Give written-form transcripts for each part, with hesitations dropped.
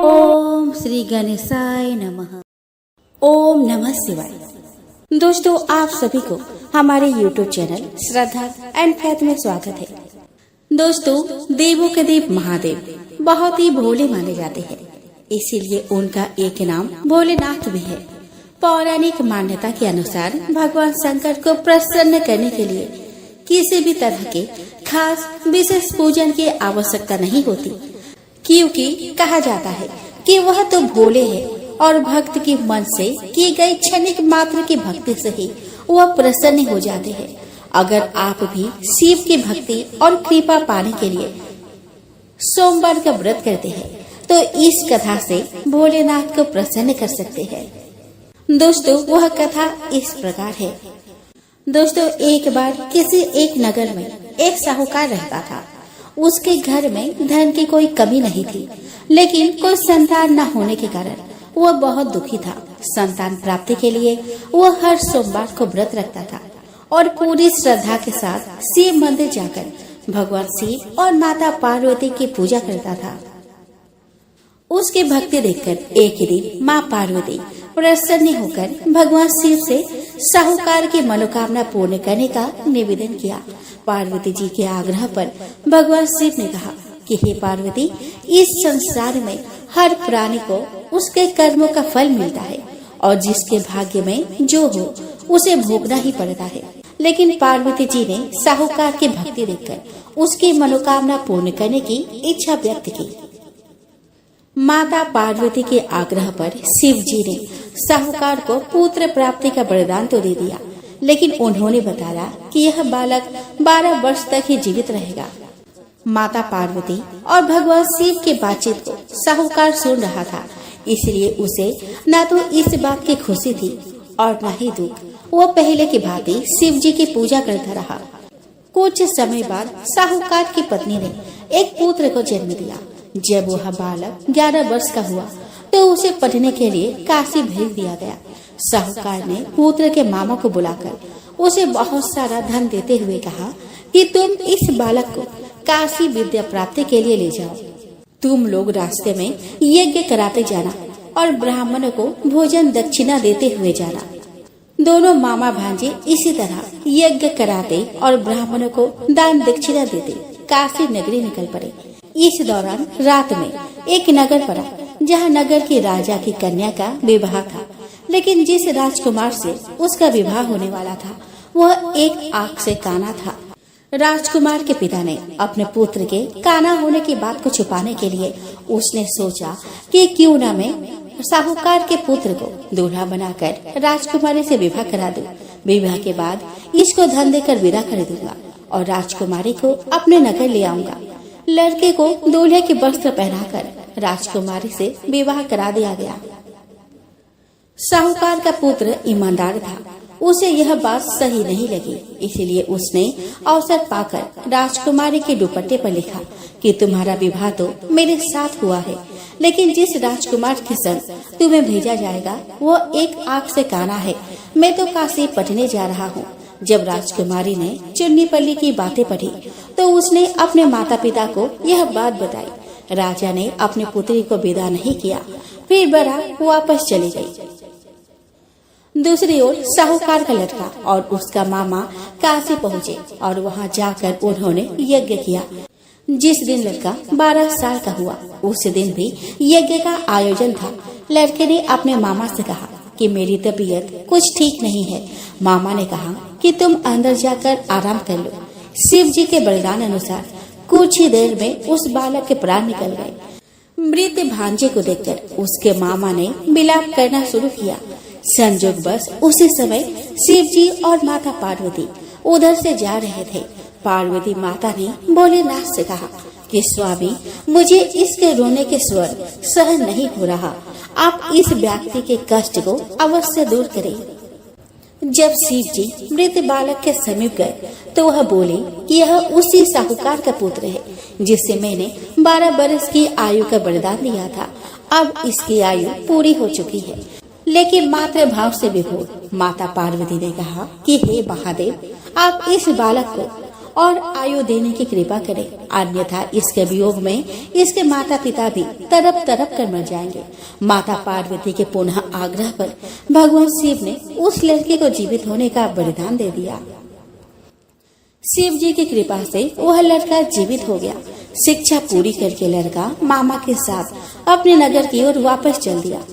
ओम श्री गणेशाय नमः। ओम नमः शिवाय। दोस्तों, आप सभी को हमारे YouTube channel Shraddha and faith में स्वागत है। दोस्तों, देवों के देव महादेव बहुत ही भोले माने जाते हैं, इसीलिए उनका एक नाम भोलेनाथ भी है। पौराणिक मान्यता के अनुसार भगवान शंकर को प्रसन्न करने के लिए किसी भी तरह के खास विशेष पूजन की आवश्यकता नहीं होती, क्योंकि कहा जाता है कि वह तो भोले है और भक्त के मन से की गई क्षणिक मात्र की भक्ति से ही वह प्रसन्न हो जाते हैं। अगर आप भी शिव की भक्ति और कृपा पाने के लिए सोमवार का व्रत करते हैं तो इस कथा से भोलेनाथ को प्रसन्न कर सकते हैं। दोस्तों, वह कथा इस प्रकार है। दोस्तों, एक बार किसी एक नगर में एक साहूकार रहता था। उसके घर में धन की कोई कमी नहीं थी, लेकिन कोई संतान न होने के कारण वह बहुत दुखी था। संतान प्राप्ति के लिए वह हर सोमवार को व्रत रखता था और पूरी श्रद्धा के साथ शिव मंदिर जाकर भगवान शिव और माता पार्वती की पूजा करता था। उसकी भक्ति देखकर एक दिन माँ पार्वती प्रसन्न होकर भगवान शिव से साहूकार की मनोकामना पूर्ण करने का निवेदन किया। पार्वती जी के आग्रह पर भगवान शिव ने कहा कि हे पार्वती, इस संसार में हर प्राणी को उसके कर्मों का फल मिलता है और जिसके भाग्य में जो हो उसे भोगना ही पड़ता है। लेकिन पार्वती जी ने साहूकार की भक्ति देखकर उसकी मनोकामना पूर्ण करने की इच्छा व्यक्त की। माता पार्वती के आग्रह पर शिव जी ने साहूकार को पुत्र प्राप्ति का वरदान तो दे दिया, लेकिन उन्होंने बताया कि यह बालक 12 वर्ष तक ही जीवित रहेगा। माता पार्वती और भगवान शिव की बातचीत को साहूकार सुन रहा था, इसलिए उसे न तो इस बात की खुशी थी और न ही दुख। वो पहले की भांति शिव जी की पूजा करता रहा। कुछ समय बाद साहूकार की पत्नी ने एक पुत्र को जन्म दिया। जब वह बालक 11 वर्ष का हुआ तो उसे पढ़ने के लिए काशी भेज दिया गया। साहूकार ने पुत्र के मामा को बुलाकर उसे बहुत सारा धन देते हुए कहा कि तुम इस बालक को काशी विद्या प्राप्ति के लिए ले जाओ। तुम लोग रास्ते में यज्ञ कराते जाना और ब्राह्मणों को भोजन दक्षिणा देते हुए जाना। दोनों मामा भांजे इसी तरह यज्ञ कराते और ब्राह्मणों को दान दक्षिणा देते काशी नगरी निकल पड़े। इस दौरान रात में एक नगर पड़ा, जहाँ नगर के राजा की कन्या का विवाह था। लेकिन जिस राजकुमार से उसका विवाह होने वाला था वह एक आंख से काना था। राजकुमार के पिता ने अपने पुत्र के काना होने की बात को छुपाने के लिए उसने सोचा कि क्यों न मैं साहूकार के पुत्र को दूल्हा बनाकर राजकुमारी से विवाह करा दूं। विवाह के बाद इसको धन देकर विदा कर दूंगा और राजकुमारी को अपने नगर ले आऊंगा। लड़के को दूल्हे के वस्त्र पहनाकर राजकुमारी से विवाह करा दिया गया। साहूकार का पुत्र ईमानदार था। उसे यह बात सही नहीं लगी, इसलिए उसने अवसर पाकर राजकुमारी के दुपट्टे पर लिखा कि तुम्हारा विवाह तो मेरे साथ हुआ है, लेकिन जिस राजकुमार के संग तुम्हें भेजा जाएगा वो एक आंख से काना है। मैं तो काशी पढ़ने जा रहा हूँ। जब राजकुमारी ने चुन्नी पल्ली की बातें पढ़ी तो उसने अपने माता पिता को यह बात बताई। राजा ने अपनी पुत्री को विदा नहीं किया, फिर बारात वापस चली गई। दूसरी ओर साहूकार का लड़का और उसका मामा काशी पहुँचे और वहाँ जाकर उन्होंने यज्ञ किया। जिस दिन लड़का 12 साल का हुआ उस दिन भी यज्ञ का आयोजन था। लड़के ने अपने मामा से कहा कि मेरी तबीयत कुछ ठीक नहीं है। मामा ने कहा कि तुम अंदर जाकर आराम कर लो। शिव जी के वरदान अनुसार कुछ ही देर में उस बालक के प्राण निकल गए। मृत भांजे को देखकर उसके मामा ने विलाप करना शुरू किया। संजोग बस उसी समय शिव जी और माता पार्वती उधर से जा रहे थे। पार्वती माता ने भोलेनाथ से कहा कि स्वामी, मुझे इसके रोने के स्वर सहन नहीं हो रहा। आप इस व्यक्ति के कष्ट को अवश्य दूर करें। जब शिव जी मृत बालक के समीप गए तो वह बोले कि यह उसी साहूकार का पुत्र है जिससे मैंने 12 वर्ष की आयु का वरदान दिया था। अब इसकी आयु पूरी हो चुकी है। लेकिन मातृ भाव से विभोर माता पार्वती ने कहा कि हे महादेव, आप इस बालक को और आयु देने की कृपा करे, अन्यथा इसके वियोग में इसके माता पिता भी तड़प तड़प कर मर जाएंगे। माता पार्वती के पुनः आग्रह पर भगवान शिव ने उस लड़के को जीवित होने का वरदान दे दिया। शिव जी की कृपा से वह लड़का जीवित हो गया। शिक्षा पूरी करके लड़का मामा के साथ अपने नगर की ओर वापस चल दिया।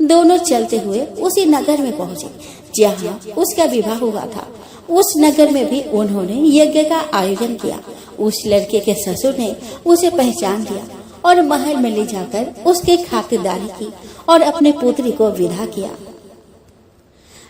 दोनों चलते हुए उसी नगर में पहुँचे जहाँ उसका विवाह हुआ था। उस नगर में भी उन्होंने यज्ञ का आयोजन किया। उस लड़के के ससुर ने उसे पहचान लिया और महल में ले जाकर उसकी खातिरदारी की और अपने पुत्री को विदा किया।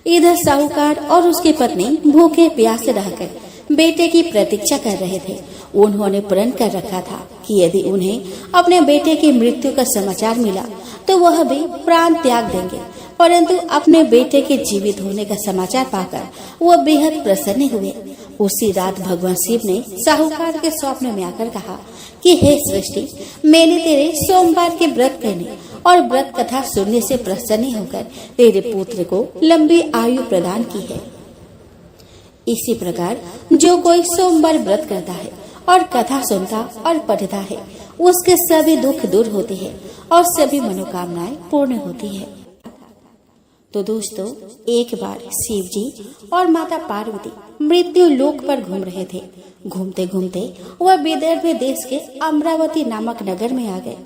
इधर साहूकार और उसकी पत्नी भूखे प्यासे रहकर बेटे की प्रतीक्षा कर रहे थे। उन्होंने प्रण कर रखा था कि यदि उन्हें अपने बेटे की मृत्यु का समाचार मिला तो वह भी प्राण त्याग देंगे, परंतु अपने बेटे के जीवित होने का समाचार पाकर वह बेहद प्रसन्न हुए। उसी रात भगवान शिव ने साहूकार के स्वप्न में आकर कहा कि हे सृष्टि, मैंने तेरे सोमवार के व्रत करने और व्रत कथा सुनने से प्रसन्न होकर तेरे पुत्र को लंबी आयु प्रदान की है। इसी प्रकार जो कोई सोमवार व्रत करता है और कथा सुनता और पढ़ता है, उसके सभी दुख दूर होते हैं और सभी मनोकामनाएं पूर्ण होती है। तो दोस्तों, एक बार शिव जी और माता पार्वती मृत्यु लोक पर घूम रहे थे। घूमते घूमते वह विदर्भ देश के अमरावती नामक नगर में आ गए।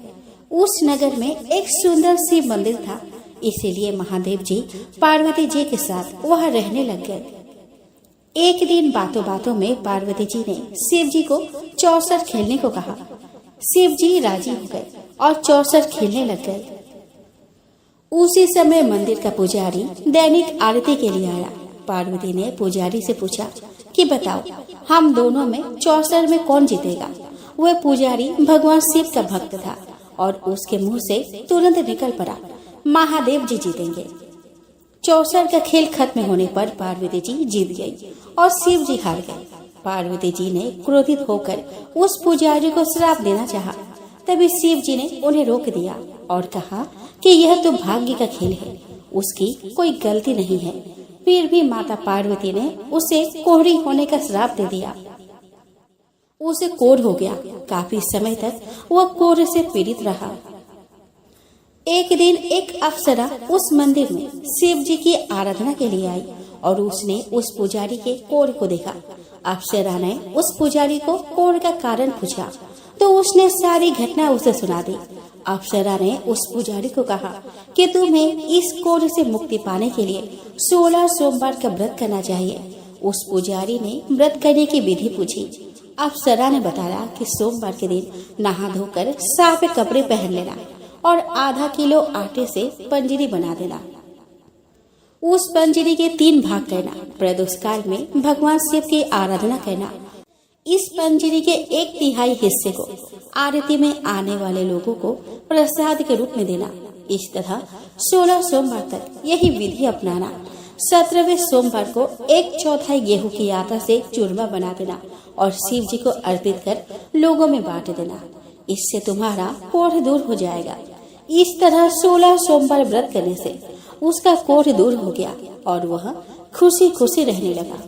उस नगर में एक सुंदर शिव मंदिर था, इसीलिए महादेव जी पार्वती जी के साथ वहाँ रहने लग गए। एक दिन बातों बातों में पार्वती जी ने शिव जी को चौसर खेलने को कहा। शिव जी राजी हो गए और चौसर खेलने लग गए। उसी समय मंदिर का पुजारी दैनिक आरती के लिए आया। पार्वती ने पुजारी से पूछा कि बताओ, हम दोनों में चौसर में कौन जीतेगा। वह पुजारी भगवान शिव का भक्त था और उसके मुंह से तुरंत निकल पड़ा, महादेव जी जीतेंगे। चौसर का खेल खत्म होने पर पार्वती जी जीत गई और शिव जी हार गए। पार्वती जी ने क्रोधित होकर उस पुजारी को श्राप देना चाहा, तभी शिव जी ने उन्हें रोक दिया और कहा कि यह तो भाग्य का खेल है, उसकी कोई गलती नहीं है। फिर भी माता पार्वती ने उसे कोढ़ी होने का श्राप दे दिया। उसे कोढ़ हो गया। काफी समय तक वह कोढ़ से पीड़ित रहा। एक दिन एक अप्सरा उस मंदिर में शिव जी की आराधना के लिए आई और उसने उस पुजारी के कोढ़ को देखा। अप्सरा ने उस पुजारी को कोढ़ का कारण पूछा तो उसने सारी घटना उसे सुना दी। अप्सरा ने उस पुजारी को कहा कि तुम्हें इस कोढ़ से मुक्ति पाने के लिए 16 सोमवार का व्रत करना चाहिए। उस पुजारी ने व्रत करने की विधि पूछी। अप्सरा ने बताया कि सोमवार के दिन नहा धोकर साफ कपड़े पहन लेना और आधा किलो आटे से पंजरी बना देना। उस पंजरी के 3 भाग करना। प्रदोष काल में भगवान शिव की आराधना करना। इस पंजरी के 1/3 हिस्से को आरती में आने वाले लोगों को प्रसाद के रूप में देना। इस तरह 16 सोमवार तक यही विधि अपनाना। 17वें सोमवार को 1/4 गेहूं की आटा से चूरमा बना देना और शिव जी को अर्पित कर लोगों में बांट देना। इससे तुम्हारा कोढ़ दूर हो जाएगा। इस तरह 16 सोमवार व्रत करने से उसका कोढ़ दूर हो गया और वह खुशी खुशी रहने लगा।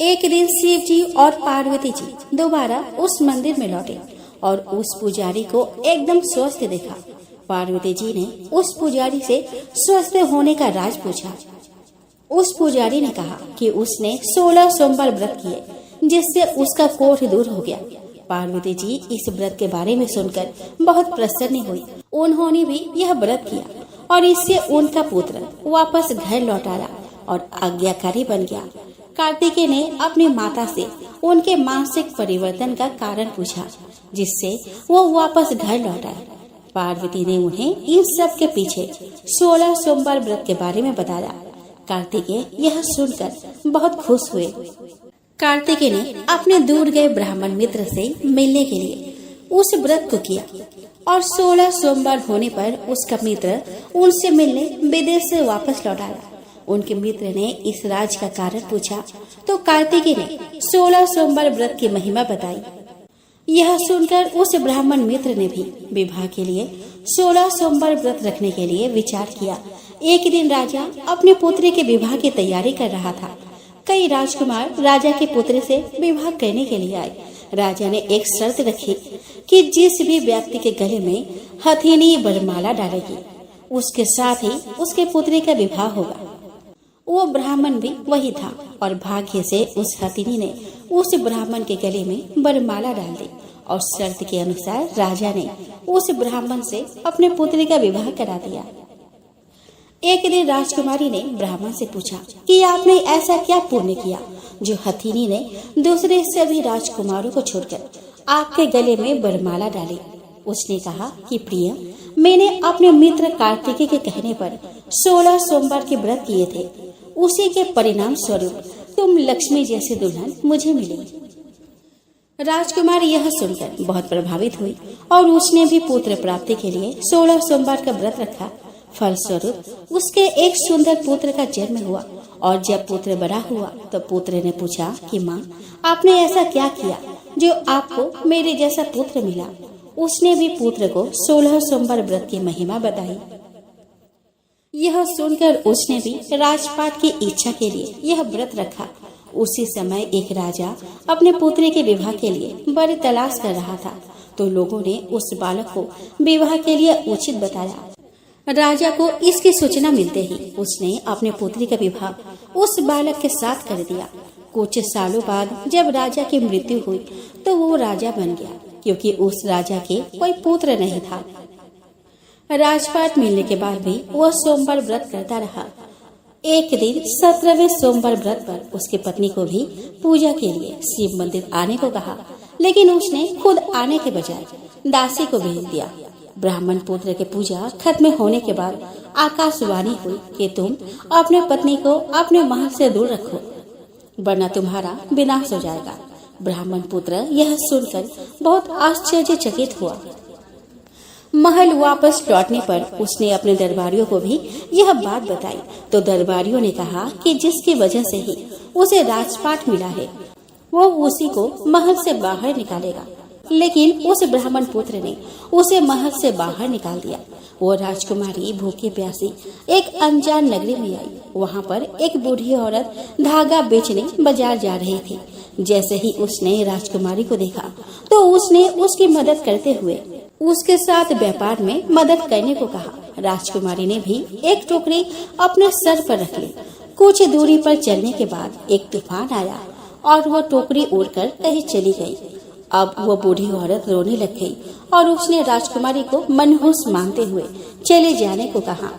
एक दिन शिव जी और पार्वती जी दोबारा उस मंदिर में लौटे और उस पुजारी को एकदम स्वस्थ देखा। पार्वती जी ने उस पुजारी से स्वस्थ होने का राज पूछा। उस पुजारी ने कहा कि उसने 16 सोमवार व्रत किए जिससे उसका कोढ़ दूर हो गया। पार्वती जी इस व्रत के बारे में सुनकर बहुत प्रसन्न हुई। उन्होंने भी यह व्रत किया और इससे उनका पुत्र वापस घर लौट आया और आज्ञाकारी बन गया। कार्तिकेय ने अपनी माता से उनके मानसिक परिवर्तन का कारण पूछा जिससे वो वापस घर लौट आए। पार्वती ने उन्हें इन सब के पीछे 16 सोमवार व्रत के बारे में बताया। कार्तिकेय यह सुनकर बहुत खुश हुए। कार्तिकेय ने अपने दूर गए ब्राह्मण मित्र से मिलने के लिए उस व्रत को किया और 16 सोमवार होने पर उसका मित्र उनसे मिलने विदेश से वापस लौट आया। उनके मित्र ने इस राज का कारण पूछा तो कार्तिकेय ने 16 सोमवार व्रत की महिमा बताई। यह सुनकर उस ब्राह्मण मित्र ने भी विवाह के लिए 16 सोमवार व्रत रखने के लिए विचार किया। एक दिन राजा अपने पुत्री के विवाह की तैयारी कर रहा था। कई राजकुमार राजा के पुत्र से विवाह करने के लिए आए। राजा ने एक शर्त रखी कि जिस भी व्यक्ति के गले में हथिनी वरमाला डालेगी, उसके साथ ही उसके पुत्री का विवाह होगा। वो ब्राह्मण भी वही था और भाग्य से उस हथिनी ने उस ब्राह्मण के गले में वरमाला डाल दी और शर्त के अनुसार राजा ने उस ब्राह्मण से अपने पुत्री का विवाह करा दिया। एक दिन राजकुमारी ने ब्राह्मण से पूछा कि आपने ऐसा क्या पुण्य किया जो हथिनी ने दूसरे सभी राजकुमारों को छोड़कर आपके गले में वरमाला डाली। उसने कहा कि प्रिय, मैंने अपने मित्र कार्तिकेय के कहने पर 16 सोमवार के व्रत किए थे। उसी के परिणाम स्वरूप तुम लक्ष्मी जैसी दुल्हन मुझे मिली। राजकुमारी यह सुनकर बहुत प्रभावित हुई और उसने भी पुत्र प्राप्ति के लिए 16 सोमवार का व्रत रखा। फलस्वरूप उसके एक सुंदर पुत्र का जन्म हुआ और जब पुत्र बड़ा हुआ तो पुत्र ने पूछा कि माँ, आपने ऐसा क्या किया जो आपको मेरे जैसा पुत्र मिला। उसने भी पुत्र को 16 सोमवार व्रत की महिमा बताई। यह सुनकर उसने भी राजपाट की इच्छा के लिए यह व्रत रखा। उसी समय एक राजा अपने पुत्री के विवाह के लिए वर तलाश कर रहा था, तो लोगों ने उस बालक को विवाह के लिए उचित बताया। राजा को इसकी सूचना मिलते ही उसने अपने पुत्री का विवाह उस बालक के साथ कर दिया। कुछ सालों बाद जब राजा की मृत्यु हुई तो वो राजा बन गया, क्योंकि उस राजा के कोई पुत्र नहीं था। राजपाट मिलने के बाद भी वह सोमवार व्रत करता रहा। एक दिन 17वें सोमवार व्रत पर उसकी पत्नी को भी पूजा के लिए शिव मंदिर आने को कहा, लेकिन उसने खुद आने के बजाय दासी को भेज दिया। ब्राह्मण पुत्र के पूजा खत्म होने के बाद आकाशवाणी हुई कि तुम अपने पत्नी को अपने महल से दूर रखो, वरना तुम्हारा विनाश हो जाएगा। ब्राह्मण पुत्र यह सुनकर बहुत आश्चर्यचकित हुआ। महल वापस लौटने पर उसने अपने दरबारियों को भी यह बात बताई, तो दरबारियों ने कहा कि जिसकी वजह से ही उसे राजपाट मिला है, वो उसी को महल से बाहर निकालेगा। लेकिन उस ब्राह्मण पुत्र ने उसे महल से बाहर निकाल दिया। वो राजकुमारी भूखी प्यासी एक अनजान नगरी में आई। वहाँ पर एक बूढ़ी औरत धागा बेचने बाजार जा रही थी। जैसे ही उसने राजकुमारी को देखा तो उसने उसकी मदद करते हुए उसके साथ व्यापार में मदद करने को कहा। राजकुमारी ने भी एक टोकरी अपने सर पर रख ली। कुछ दूरी पर चलने के बाद एक तूफान आया और वह टोकरी उड़कर कहीं चली गई। अब वो बूढ़ी औरत रोने लग गई और उसने राजकुमारी को मनहूस मानते हुए चले जाने को कहा।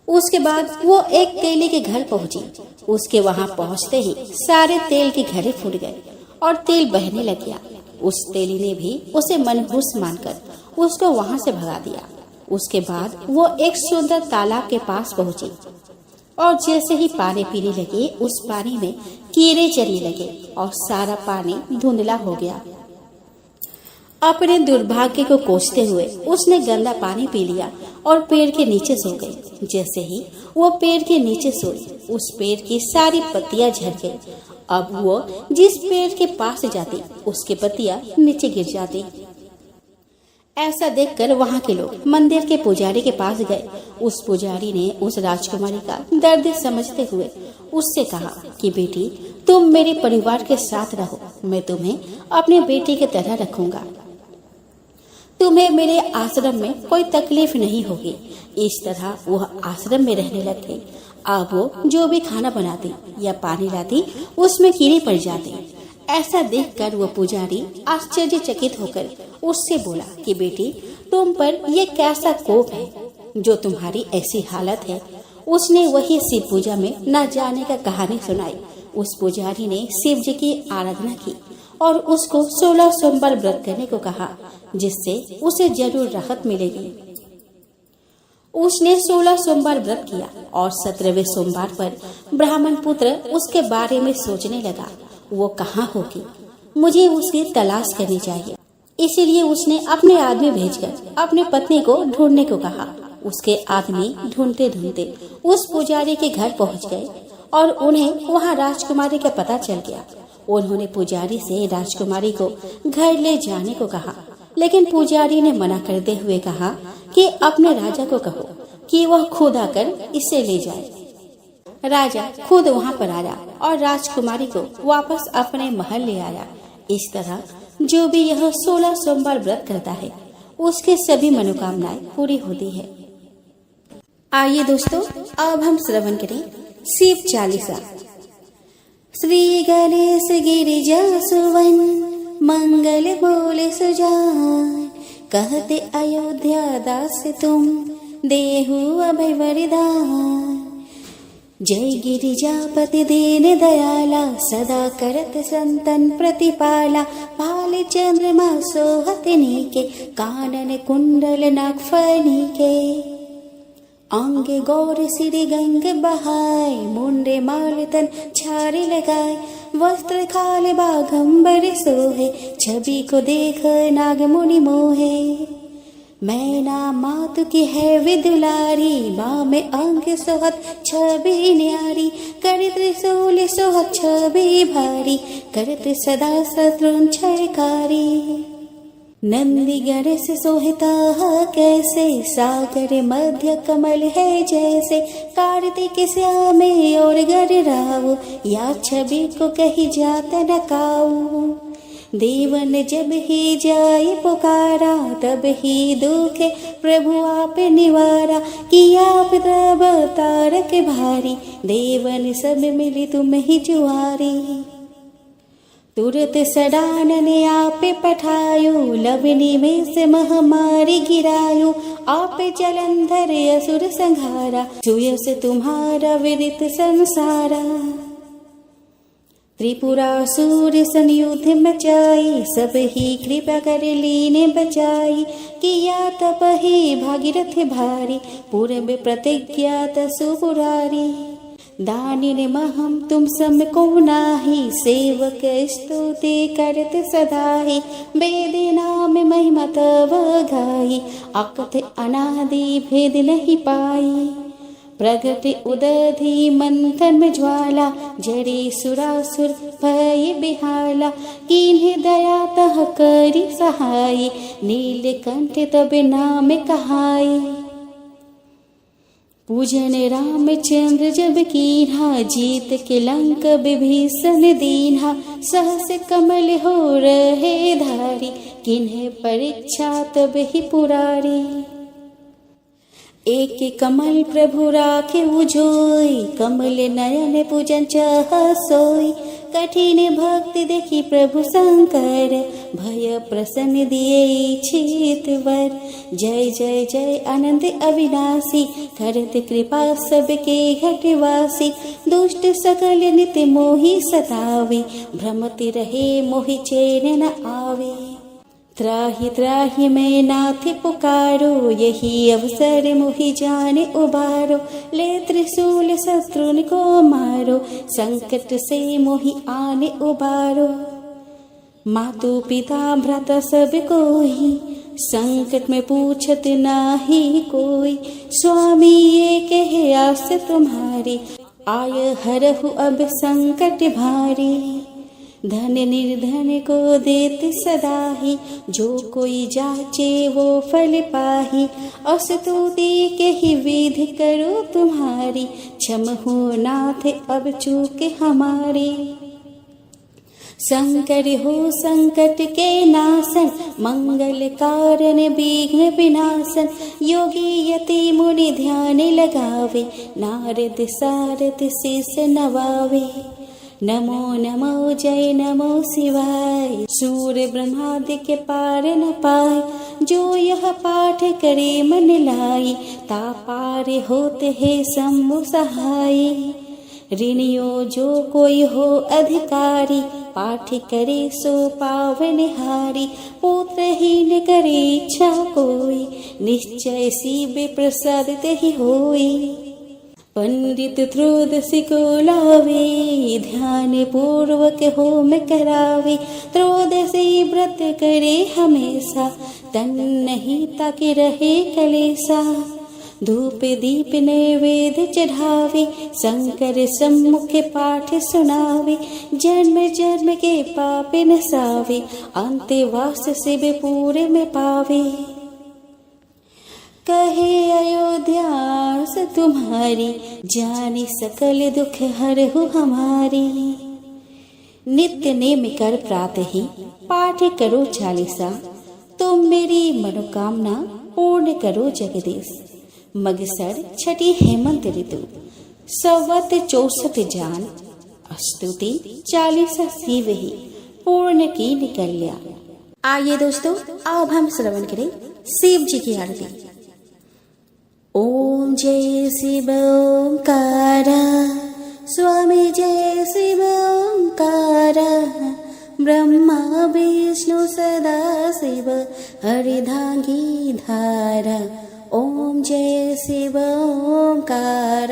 उसके बाद वो एक तेली के घर पहुंची। उसके वहां पहुंचते ही सारे तेल के घड़े फूट गए और तेल बहने लग गया। उस तेली ने भी उसे मनहूस मानकर उसको वहां से भगा दिया। उसके बाद वो एक सुंदर तालाब के पास पहुंची और जैसे ही पानी पीने लगी, उस पानी में कीड़े चलने लगे और सारा पानी धुंधला हो गया। अपने दुर्भाग्य को कोसते हुए उसने गंदा पानी पी लिया और पेड़ के नीचे सो गई। जैसे ही वो पेड़ के नीचे सोई, उस पेड़ की सारी पत्तियां झड़ गई। अब वो जिस पेड़ के पास जाती, उसकी पत्तियां नीचे गिर जाती। ऐसा देखकर वहाँ के लोग मंदिर के पुजारी के पास गए। उस पुजारी ने उस राजकुमारी का दर्द समझते हुए उससे कहा कि बेटी, तुम मेरे परिवार के साथ रहो, मैं तुम्हें अपने बेटे की तरह रखूंगा। तुम्हें मेरे आश्रम में कोई तकलीफ नहीं होगी। इस तरह वह आश्रम में रहने लग गई। अब वो जो भी खाना बनाती या पानी लाती, उसमें कीड़े पड़ जाते। ऐसा देखकर वह पुजारी आश्चर्यचकित होकर उससे बोला कि बेटी, तुम पर यह कैसा कोप है जो तुम्हारी ऐसी हालत है। उसने वही शिव पूजा में न जाने का कहानी सुनाई। उस पुजारी ने शिव जी की आराधना की और उसको 16 सोमवार व्रत करने को कहा, जिससे उसे जरूर राहत मिलेगी। उसने 16 सोमवार व्रत किया और 17वें सोमवार पर ब्राह्मण पुत्र उसके बारे में सोचने लगा, वो कहाँ होगी, मुझे उसकी तलाश करनी चाहिए। इसीलिए उसने अपने आदमी भेजकर अपनी पत्नी को ढूंढने को कहा। उसके आदमी ढूंढते ढूंढते उस पुजारी के घर पहुंच गए और उन्हें वहां राजकुमारी का पता चल गया। उन्होंने पुजारी से राजकुमारी को घर ले जाने को कहा, लेकिन पुजारी ने मना करते हुए कहा कि अपने राजा को कहो कि वह खुद आकर इसे ले जाए। राजा खुद वहाँ पर आया और राजकुमारी को वापस अपने महल ले आया। इस तरह जो भी यह 16 सोमवार व्रत करता है उसके सभी मनोकामनाएं पूरी होती है। आइए दोस्तों, अब हम श्रवण करें शिव चालीसा। श्री गणेश गिरिजा सुवन मंगल बोले सुजान, कहते अयोध्या दास तुम देहु अभय वरदान। जय गिरिजापति दीन दयाला, सदा करत संतन प्रतिपाला। भाले चंद्रमा सोहत नीके, कानन कुंडल नागफनी के। अंगे गौर सिर गंग बहाय, मुंडे माल तन छारे लगाए। वस्त्र खाले बाघंबर सोहे, छवि को देख नाग मुनि मोहे। मैना मातु की है विदुलारी, माँ में अंग सोहत छवि न्यारी। कर त्रिशूल सोहत छवि भारी, करत सदा शत्रुन छयकारी। नंदी गणेश सोहता कैसे, सागर मध्य कमल है जैसे। कार्तिक श्यामे और गर राव, या छवि को कही जात न काऊ। देवन जब ही जाए पुकारा, तब ही दुखे प्रभु आप निवारा। किया आप तब तारक भारी, देवन सब मिली तुम ही जुआरी। तुरत सडानन आप पठायो, लवनी में से महामारी गिरायो। आप जलंधर असुर संहारा, सुयस तुम्हारा विदित संसारा। त्रिपुरासुर संयुद्ध मचाई, सब ही कृपा कर लीने बचाई। किया तप ही भागीरथ भारी, पूर्व प्रतिज्ञा सुपुरारी। दानिन महम तुम सम को नाही, सेवक स्तुति करत सदाहि। वेद नाम महिमा तव गाई, अकथ अनादि भेद नहीं पाई। प्रगट उदधि मंथन में ज्वाला, जड़े सुरासुर भय बिहाला। किन्हें दया तह करी सहाय, नीलकंठ तब नाम कहाई। पूजन रामचंद्र जब कीन्हा, जीत के लंक विभीषण दीन्हा। सहस कमल हो रहे धारी, किन्हें परीक्षा तब ही पुरारी। एक कमल प्रभु राखे उजोई, कमल नयन पूजन चाह सोई। कठिन भक्ति देखी प्रभु शंकर, भय प्रसन्न दिए इच्छित वर। जय जय जय आनंद अविनाशी, करत कृपा सबके घटवासी। दुष्ट सकल नित मोहि सतावे, भ्रमति रहे मोहि चैन न आवे। त्राहि त्राहि मैं नाथ पुकारो, यही अवसर मुहि जाने उबारो। ले त्रिशूल शत्रुन को मारो, संकट से मोहि आने उबारो। मातु पिता भ्राता सब कोई, संकट में पूछत नाही कोई। स्वामी ये कहे आस तुम्हारी, आय हरहु अब संकट भारी। धन निर्धन को देते सदाही, जो कोई जाचे वो फल पाही। अस्तुति के ही विधि करो तुम्हारी, क्षम हो नाथ अब चूक हमारी। शंकर हो संकट के नाशन, मंगल कारण विघ्न विनाशन। योगी यति मुनि ध्यान लगावे, नारद सारद शीस नवावे। नमो नमो जय नमो शिवाय, सूर्य ब्रह्मादि के पार न पाए। जो यह पाठ करे मन लाई, ता पार होते है शंभु सहाय। ऋणियो जो कोई हो अधिकारी, पाठ करे सो पावन हारी। पुत्रहीन करे इच्छा कोई, निश्चय शिव प्रसाद ही होई। पंडित त्रयोदशी को लावे, ध्यान पूर्वक होम करावे। त्रयोदशी व्रत करे हमेशा, तन नहीं ताकि रहे कलेसा। धूप दीप नैवेद्य चढ़ावे, शंकर सम्मुख पाठ सुनावे। जन्म जन्म के पाप नसावे, अंत्यवास शिव पूरे में पावे। कहे अयोध्यास तुम्हारी, जानी सकल दुख हरहु हमारी। नित्य नेम कर प्रातः ही पाठ करो चालीसा, तुम मेरी मनोकामना पूर्ण करो जगदीश। मगसर छठी हेमंत ऋतु, संवत 64 जान, स्तुति चालीसा शिव ही पूर्ण की निकल्या। आइए दोस्तों, अब हम श्रवण करें शिव जी की आरती। ओम जय शिव ओंकार, स्वामी जय शिव ओंकार। ब्रह्मा विष्णु सदा शिव, हरिधांगी धारा। ओम जय शिव ओंकार।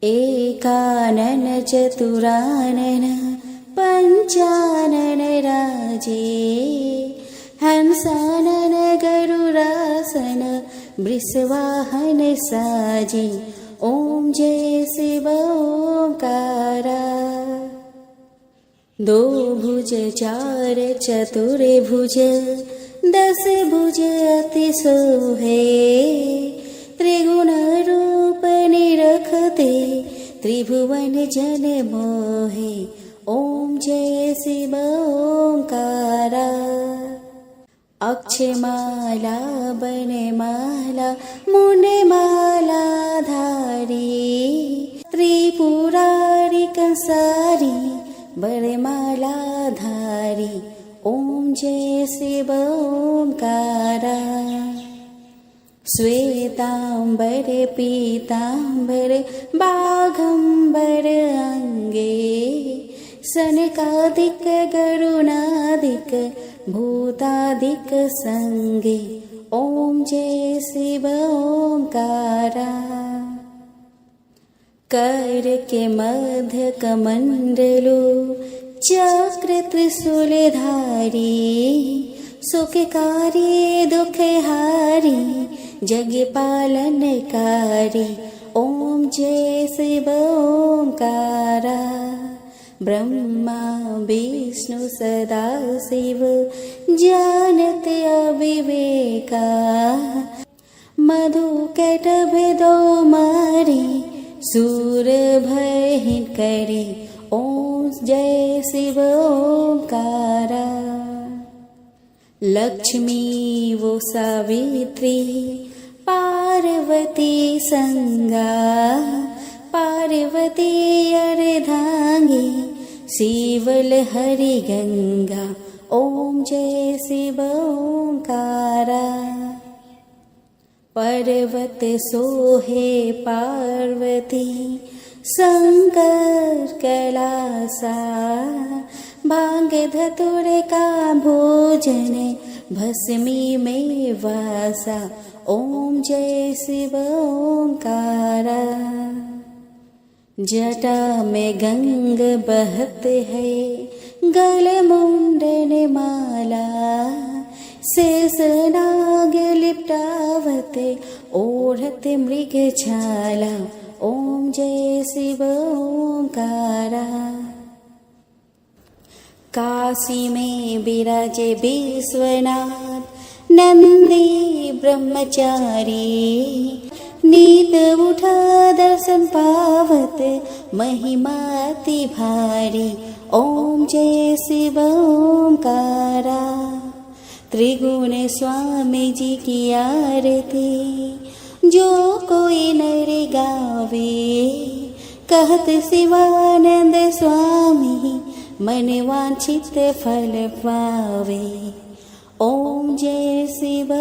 एकानन चतुरानन पंचानन राजे, हंसानन गरुरासन वृषवाहन साजे। ओम जय शिव ओंकार। दो भुज चार चतुर भुज, 10 भुज अति सोहे। त्रिगुण रूप निरखते, त्रिभुवन जन मोहे। ओम जय शिव ओंकारा। अक्षमाला बनमाला मुंडमाला धारी, त्रिपुरारी कंसारी बरमाला धारी। ओम जय शिव ओंकारा। श्वेतांबर पीतांबर बाघंबर अंगे, सनकादिक गरुणादिक भूतादिक संगे। ओम जय शिव ओंकारा। कर के मध्य कमंडलो, चक्र त्रिशूलधारी। सुखकारी दुखहारी, जग पालनकारी। ओम जय शिव ओंकारा। ब्रह्मा विष्णु सदा शिव, जानत अविवेका। मधु कैटभ दो मारी, सूर भय करे। ओम जय शिव ओंकारा। लक्ष्मी वो सावित्री, पार्वती संगा। पार्वती अर्धांगी, शिवल हरि गंगा। ओम जय शिव ओंकारा। पर्वत सोहे पार्वती, शंकर कैलासा। भांग धतुर का भोजन, भस्मी में वासा। ओम जय शिव ओंकारा। जटा में गंग बहत है, गल मुंडन माला। शेष नाग लिपटावत, ओढ़त मृग छाला। ओम जय शिव ओंकारा। काशी में विराजे विश्वनाथ, नंदी ब्रह्मचारी। नीत उठा दर्शन पावत, महिमाति भारी। ओम जय शिव ओंकारा। त्रिगुण स्वामी जी की आरती, जो कोई नर गावे। कहत शिवानंद स्वामी, मन वांछित फल पावे। ओम जय शिव